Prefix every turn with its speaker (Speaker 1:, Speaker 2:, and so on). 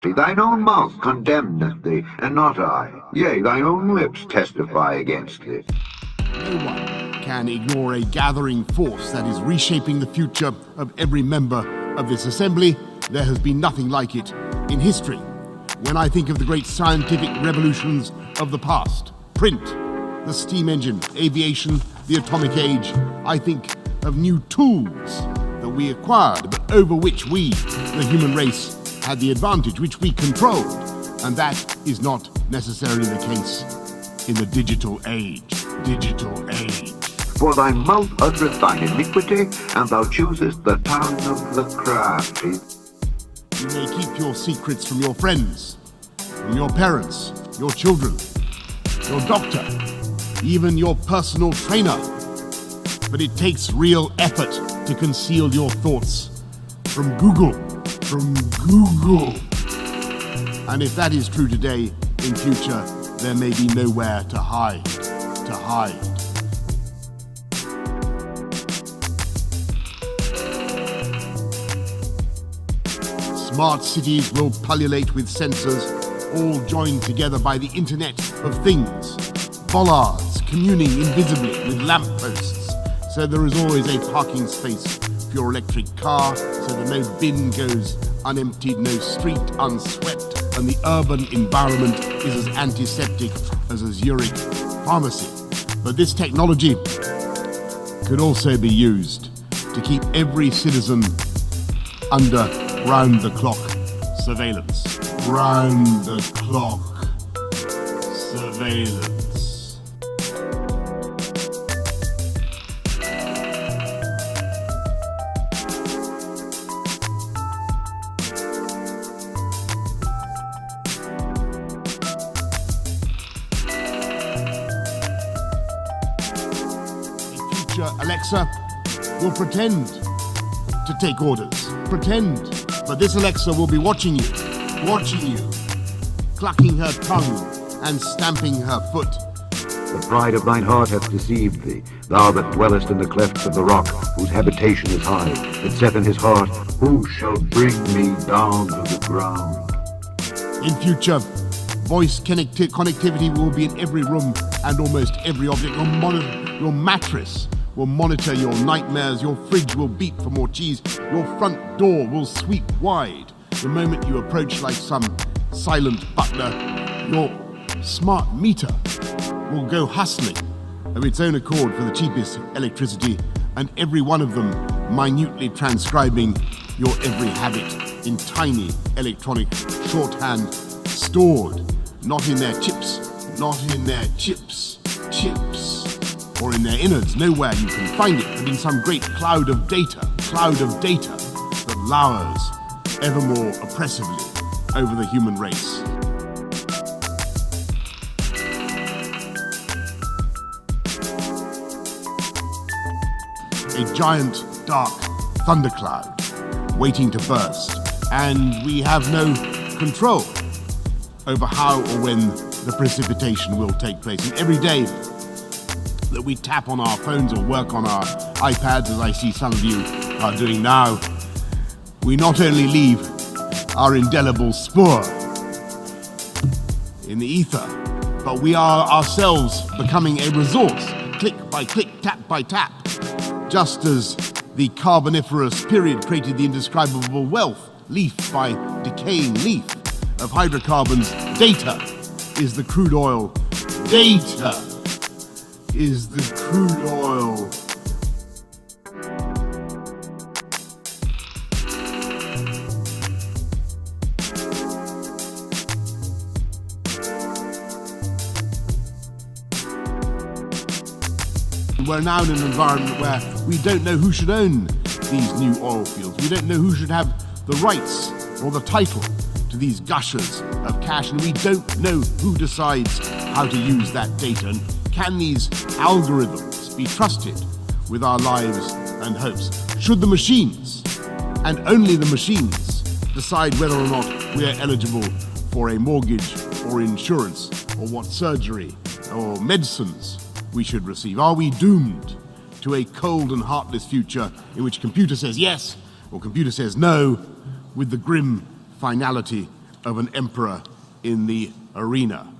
Speaker 1: Thine own mouth condemneth thee, and not I. Yea, thine own lips testify against thee.
Speaker 2: No one can ignore a gathering force that is reshaping the future of every member of this assembly. There has been nothing like it in history. When I think of the great scientific revolutions of the past, print, the steam engine, aviation, the atomic age, I think of new tools that we acquired, but over which we, the human race, had the advantage, which we controlled. And that is not necessarily the case in the digital age.
Speaker 1: For thy mouth uttereth thine iniquity, and thou choosest the tongue of the crafty.
Speaker 2: You may keep your secrets from your friends, from your parents, your children, your doctor, even your personal trainer. But it takes real effort to conceal your thoughts from Google. And if that is true today, in future, there may be nowhere to hide. Smart cities will pullulate with sensors, all joined together by the Internet of Things. Bollards communing invisibly with lampposts, so there is always a parking space for your electric car, so that no bin goes unemptied, no street unswept, and the urban environment is as antiseptic as a Zurich pharmacy. But this technology could also be used to keep every citizen under round-the-clock surveillance. Round-the-clock surveillance. In future, Alexa will pretend to take orders. But this Alexa will be watching you, clucking her tongue and stamping her foot.
Speaker 1: The pride of thine heart hath deceived thee, thou that dwellest in the clefts of the rock, whose habitation is high, that saith in his heart, who shall bring me down to the ground?
Speaker 2: In future, voice connectivity will be in every room and almost every object. Your mattress will monitor your nightmares, your fridge will beep for more cheese, your front door will sweep wide the moment you approach like some silent butler. Your smart meter will go hustling of its own accord for the cheapest electricity, and every one of them minutely transcribing your every habit in tiny electronic shorthand, stored not in their chips, or in their innards, nowhere you can find it, but in some great cloud of data that lowers ever more oppressively over the human race. A giant, dark thundercloud waiting to burst, and we have no control over how or when the precipitation will take place. And every day that we tap on our phones or work on our iPads, as I see some of you are doing now, we not only leave our indelible spoor in the ether, but we are ourselves becoming a resource, click by click, tap by tap. Just as the Carboniferous period created the indescribable wealth, leaf by decaying leaf, of hydrocarbons, data is the crude oil. Data is the crude oil. We're now in an environment where we don't know who should own these new oil fields. We don't know who should have the rights or the title to these gushers of cash, and we don't know who decides how to use that data. And can these algorithms be trusted with our lives and hopes? Should the machines, and only the machines, decide whether or not we are eligible for a mortgage or insurance, or what surgery or medicines we should receive? Are we doomed to a cold and heartless future in which computer says yes or computer says no, with the grim finality of an emperor in the arena.